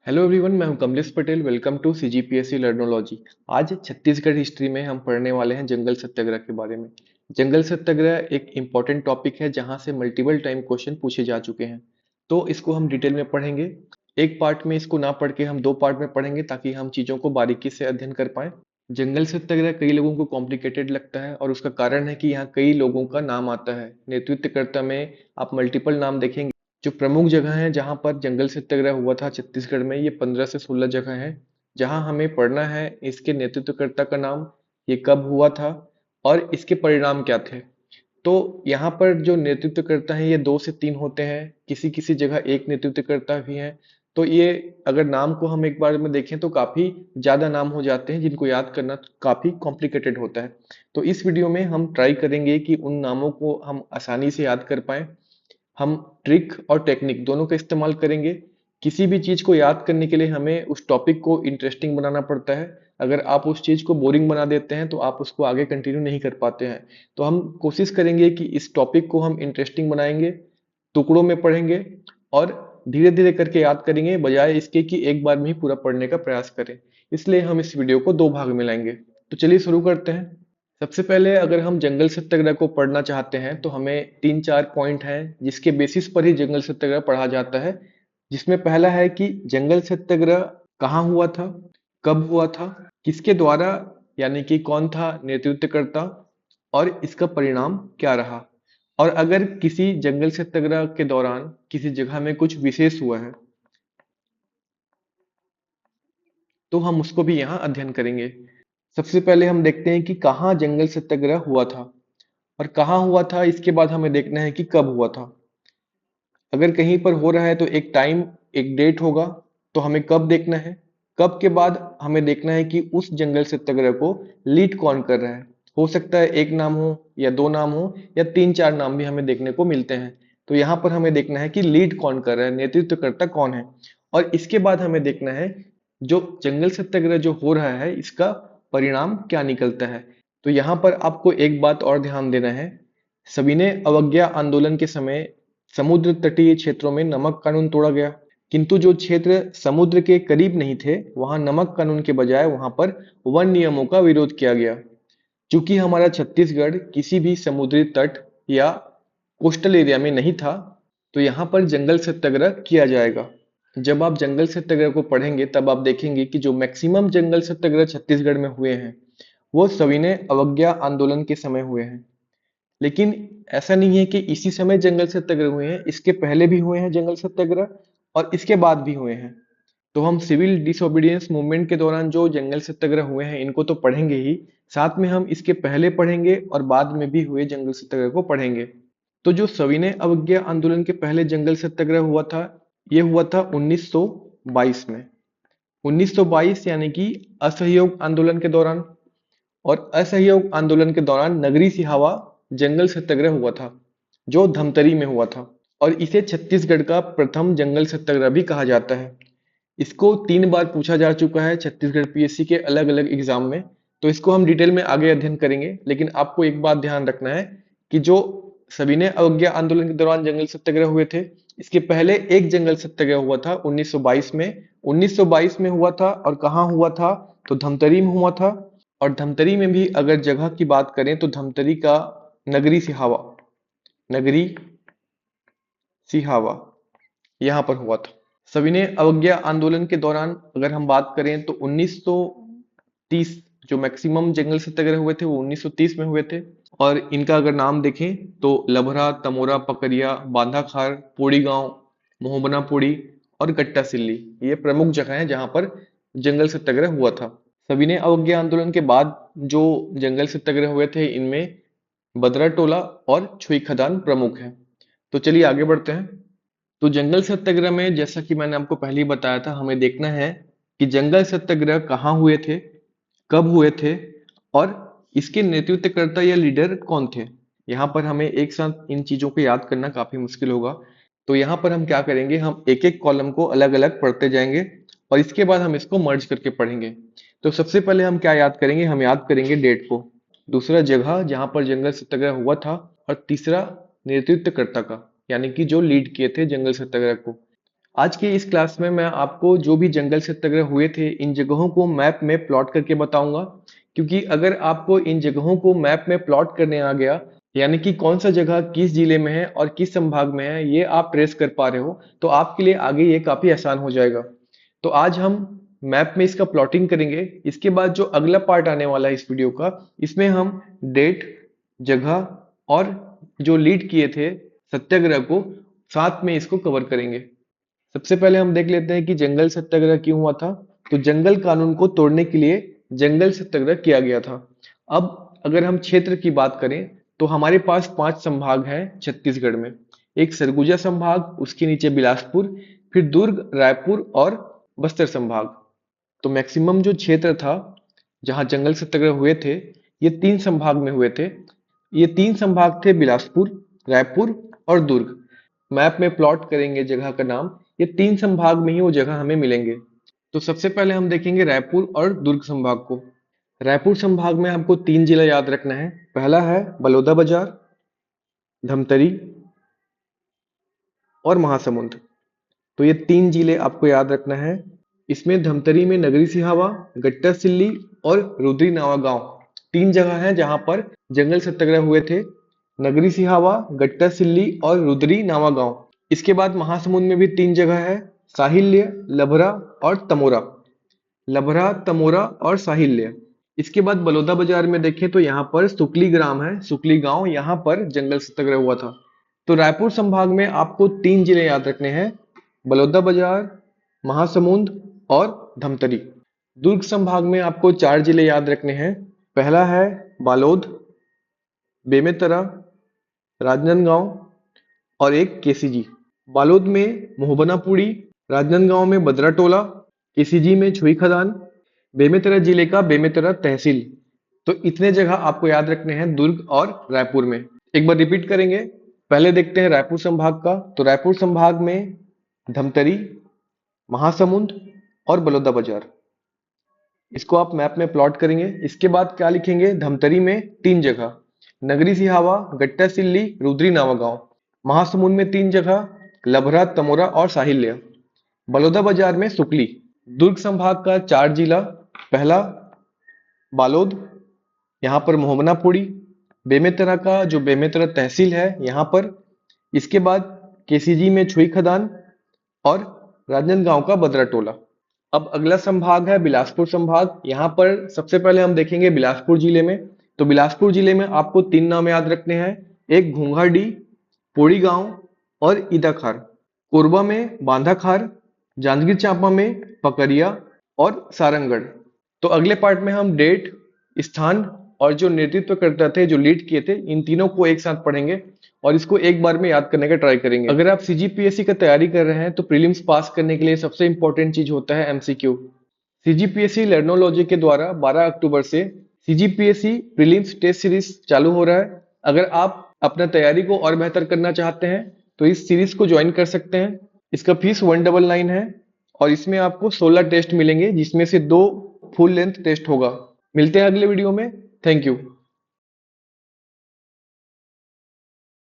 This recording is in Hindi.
हेलो एवरीवन, मैं हूं Kamlesh Patel. Welcome to CGPSC Learnology. आज छत्तीसगढ़ हिस्ट्री में हम पढ़ने वाले हैं जंगल सत्याग्रह के बारे में। जंगल सत्याग्रह एक इम्पॉर्टेंट टॉपिक है जहां से मल्टीपल टाइम क्वेश्चन पूछे जा चुके हैं। तो इसको हम डिटेल में पढ़ेंगे। एक पार्ट में इसको ना पढ़ के हम दो पार्ट में पढ़ेंगे ताकि हम चीज़ों को बारीकी से अध्ययन कर पाएं। जंगल सत्याग्रह कई लोगों को कॉम्प्लिकेटेड लगता है और उसका कारण है कि यहाँ कई लोगों का नाम आता है। नेतृत्वकर्ता में आप मल्टीपल नाम देखेंगे। जो प्रमुख जगह हैं जहाँ पर जंगल सत्याग्रह हुआ था छत्तीसगढ़ में, ये 15 से 16 जगह हैं जहाँ हमें पढ़ना है इसके नेतृत्वकर्ता का नाम, ये कब हुआ था और इसके परिणाम क्या थे। तो यहाँ पर जो नेतृत्वकर्ता हैं ये 2 से 3 होते हैं, किसी किसी जगह एक नेतृत्वकर्ता भी हैं। तो ये अगर नाम को हम एक बार में देखें तो काफ़ी ज़्यादा नाम हो जाते हैं जिनको याद करना काफ़ी कॉम्प्लिकेटेड होता है। तो इस वीडियो में हम ट्राई करेंगे कि उन नामों को हम आसानी से याद कर पाएँ। हम ट्रिक और टेक्निक दोनों का इस्तेमाल करेंगे। किसी भी चीज़ को याद करने के लिए हमें उस टॉपिक को इंटरेस्टिंग बनाना पड़ता है। अगर आप उस चीज़ को बोरिंग बना देते हैं तो आप उसको आगे कंटिन्यू नहीं कर पाते हैं। तो हम कोशिश करेंगे कि इस टॉपिक को हम इंटरेस्टिंग बनाएंगे, टुकड़ों में पढ़ेंगे और धीरे धीरे करके याद करेंगे, बजाय इसके कि एक बार में ही पूरा पढ़ने का प्रयास करें। इसलिए हम इस वीडियो को दो भाग में लाएंगे। तो चलिए शुरू करते हैं। सबसे पहले अगर हम जंगल सत्याग्रह को पढ़ना चाहते हैं तो हमें 3-4 पॉइंट हैं जिसके बेसिस पर ही जंगल सत्याग्रह पढ़ा जाता है। जिसमें पहला है कि जंगल सत्याग्रह कहाँ हुआ था, कब हुआ था, किसके द्वारा, यानी कि कौन था नेतृत्वकर्ता और इसका परिणाम क्या रहा। और अगर किसी जंगल सत्याग्रह के दौरान किसी जगह में कुछ विशेष हुआ है तो हम उसको भी यहाँ अध्ययन करेंगे। सबसे पहले हम देखते हैं कि कहाँ जंगल सत्याग्रह हुआ था और कहाँ हुआ था, इसके बाद हमें देखना है कि कब हुआ था। अगर कहीं पर हो रहा है तो एक टाइम, एक डेट होगा, तो हमें कब देखना है। कब के बाद हमें देखना है कि उस जंगल सत्याग्रह को लीड कौन कर रहा है। हो सकता है एक नाम हो या दो नाम हो या 3-4 नाम भी हमें देखने को मिलते हैं। तो यहाँ पर हमें देखना है कि लीड कौन कर रहा है, नेतृत्वकर्ता कौन है। और इसके बाद हमें देखना है जो जंगल सत्याग्रह जो हो रहा है इसका परिणाम क्या निकलता है। तो यहाँ पर आपको एक बात और ध्यान देना है। सविनय अवज्ञा आंदोलन के समय समुद्र तटीय क्षेत्रों में नमक कानून तोड़ा गया, किंतु जो क्षेत्र समुद्र के करीब नहीं थे वहां नमक कानून के बजाय वहां पर वन नियमों का विरोध किया गया। चूंकि हमारा छत्तीसगढ़ किसी भी समुद्री तट या कोस्टल एरिया में नहीं था, तो यहाँ पर जंगल सत्याग्रह किया जाएगा। जब आप जंगल सत्याग्रह को पढ़ेंगे तब आप देखेंगे कि जो मैक्सिमम जंगल सत्याग्रह छत्तीसगढ़ में हुए हैं वो सविनय अवज्ञा आंदोलन के समय हुए हैं। लेकिन ऐसा नहीं है कि इसी समय जंगल सत्याग्रह हुए हैं, इसके पहले भी हुए हैं जंगल सत्याग्रह और इसके बाद भी हुए हैं। तो हम सिविल डिसोबीडियंस मूवमेंट के दौरान जो जंगल सत्याग्रह हुए हैं इनको तो पढ़ेंगे ही, साथ में हम इसके पहले पढ़ेंगे और बाद में भी हुए जंगल सत्याग्रह को पढ़ेंगे। तो जो सविनय अवज्ञा आंदोलन के पहले जंगल सत्याग्रह हुआ था, ये हुआ था 1922 में। 1922 यानी कि असहयोग आंदोलन के दौरान। और असहयोग आंदोलन के दौरान नगरी सिहावा जंगल सत्याग्रह हुआ था जो धमतरी में हुआ था। और इसे छत्तीसगढ़ का प्रथम जंगल सत्याग्रह भी कहा जाता है। इसको 3 बार पूछा जा चुका है छत्तीसगढ़ पीएससी के अलग अलग एग्जाम में। तो इसको हम डिटेल में आगे अध्ययन करेंगे, लेकिन आपको एक बात ध्यान रखना है कि जो सविनय अवज्ञा आंदोलन के दौरान जंगल सत्याग्रह हुए थे, इसके पहले एक जंगल सत्याग्रह हुआ था 1922 में। 1922 में हुआ था और कहाँ हुआ था, तो धमतरी में हुआ था। और धमतरी में भी अगर जगह की बात करें तो धमतरी का नगरी सिहावा, नगरी सिहावा यहाँ पर हुआ था। सविनय अवज्ञा आंदोलन के दौरान अगर हम बात करें तो 1930 जो मैक्सिमम जंगल सत्याग्रह हुए थे वो 1930 में हुए थे। और इनका अगर नाम देखें तो लभरा, तमोरा, पकरिया, बांधाखार, पोड़ी गांव, मोहबना पोड़ी और गट्टा सिल्ली, ये प्रमुख जगह हैं जहां पर जंगल सत्याग्रह हुआ था। सविनय अवज्ञा आंदोलन के बाद जो जंगल सत्याग्रह हुए थे इनमें बदरा टोला और छुई खदान प्रमुख है। तो चलिए आगे बढ़ते हैं। तो जंगल सत्याग्रह में जैसा कि मैंने आपको पहले ही बताया था, हमें देखना है कि जंगल सत्याग्रह कहाँ हुए थे, कब हुए थे और इसके नेतृत्वकर्ता या लीडर कौन थे। यहाँ पर हमें एक साथ इन चीजों को याद करना काफी मुश्किल होगा। तो यहाँ पर हम क्या करेंगे, हम एक एक कॉलम को अलग अलग पढ़ते जाएंगे और इसके बाद हम इसको मर्ज करके पढ़ेंगे। तो सबसे पहले हम क्या याद करेंगे, हम याद करेंगे डेट को, दूसरा जगह जहां पर जंगल सत्याग्रह हुआ था और तीसरा नेतृत्वकर्ता का, यानी कि जो लीड किए थे जंगल सत्याग्रह को। आज की इस क्लास में मैं आपको जो भी जंगल सत्याग्रह हुए थे इन जगहों को मैप में प्लॉट करके बताऊंगा, क्योंकि अगर आपको इन जगहों को मैप में प्लॉट करने आ गया, यानी कि कौन सा जगह किस जिले में है और किस संभाग में है ये आप ट्रेस कर पा रहे हो, तो आपके लिए आगे ये काफी आसान हो जाएगा। तो आज हम मैप में इसका प्लॉटिंग करेंगे। इसके बाद जो अगला पार्ट आने वाला है इस वीडियो का, इसमें हम डेट, जगह और जो लीड किए थे सत्याग्रह को, साथ में इसको कवर करेंगे। सबसे पहले हम देख लेते हैं कि जंगल सत्याग्रह क्यों हुआ था। तो जंगल कानून को तोड़ने के लिए जंगल सत्याग्रह किया गया था। अब अगर हम क्षेत्र की बात करें तो हमारे पास 5 संभाग हैं छत्तीसगढ़ में। एक सरगुजा संभाग, उसके नीचे बिलासपुर, फिर दुर्ग, रायपुर और बस्तर संभाग। तो मैक्सिमम जो क्षेत्र था जहां जंगल सत्याग्रह हुए थे, ये 3 संभाग में हुए थे। ये 3 संभाग थे बिलासपुर, रायपुर और दुर्ग। मैप में प्लॉट करेंगे जगह का नाम, ये 3 संभाग में ही वो जगह हमें मिलेंगे। तो सबसे पहले हम देखेंगे रायपुर और दुर्ग संभाग को। रायपुर संभाग में हमको 3 जिला याद रखना है। पहला है बलौदाबाजार, धमतरी और महासमुंद। तो ये 3 जिले आपको याद रखना है। इसमें धमतरी में नगरी सिहावा, गट्टा सिल्ली और रुद्री नावा गांव 3 जगह हैं जहां पर जंगल सत्याग्रह हुए थे। नगरी सिहावा, गट्टा सिल्ली और रुद्री नावा गांव। इसके बाद महासमुंद में भी 3 जगह है, साहिल्य, लभरा और तमोरा। लभरा, तमोरा और साहिल्य। इसके बाद बलौदा बाजार में देखें तो यहाँ पर सुकली ग्राम है, सुकली गांव, यहाँ पर जंगल सत्याग्रह हुआ था। तो रायपुर संभाग में आपको 3 जिले याद रखने हैं, बलौदा बाजार, महासमुंद और धमतरी। दुर्ग संभाग में आपको 4 जिले याद रखने हैं। पहला है बालोद, बेमेतरा, राजनांदगांव और एक केसीजी। बालोद में मोहबनापुरी, राजनांदगांव में बदराटोला, केसीजी में छुई खदान, बेमेतरा जिले का बेमेतरा तहसील। तो इतने जगह आपको याद रखने हैं दुर्ग और रायपुर में। एक बार रिपीट करेंगे। पहले देखते हैं रायपुर संभाग का। तो रायपुर संभाग में धमतरी, महासमुंद और बलौदा बाजार। इसको आप मैप में प्लॉट करेंगे। इसके बाद क्या लिखेंगे, धमतरी में 3 जगह, नगरी सिहावा, गट्टा सिल्ली, रुद्री नावा गांव। महासमुंद में 3 जगह, लभरा, तमोरा और साहिल्य। बलौदा बाजार में सुकली। दुर्ग संभाग का 4 जिला, पहला बालोद, यहाँ पर मोहमनापुरी, बेमेतरा का जो बेमेतरा तहसील है यहाँ पर। इसके बाद केसीजी में छुई खदान और राजनांदगांव का बदराटोला। अब अगला संभाग है बिलासपुर संभाग। यहाँ पर सबसे पहले हम देखेंगे बिलासपुर जिले में। तो बिलासपुर जिले में आपको 3 नाम याद रखने हैं, एक घूंघाडी, पोड़ी गांव और ईदाखार। कोरबा में बांधाखार, जांजगीर चांपा में पकरिया और सारंगढ़। तो अगले पार्ट में हम डेट, स्थान और जो नेतृत्व करता थे, जो लीड किए थे, इन तीनों को एक साथ पढ़ेंगे और इसको एक बार में याद करने का ट्राई करेंगे। अगर आप सीजीपीएससी का तैयारी कर रहे हैं तो प्रीलिम्स पास करने के लिए सबसे इंपॉर्टेंट चीज होता है एमसीक्यू। सीजीपीएससी लर्नोलॉजी के द्वारा 12 अक्टूबर से सीजीपीएससी प्रीलिम्स टेस्ट सीरीज चालू हो रहा है। अगर आप अपना तैयारी को और बेहतर करना चाहते हैं तो इस सीरीज को ज्वाइन कर सकते हैं। इसका फीस 199 है और इसमें आपको 16 टेस्ट मिलेंगे, जिसमें से 2 फुल लेंथ टेस्ट होगा। मिलते हैं अगले वीडियो में। Thank you.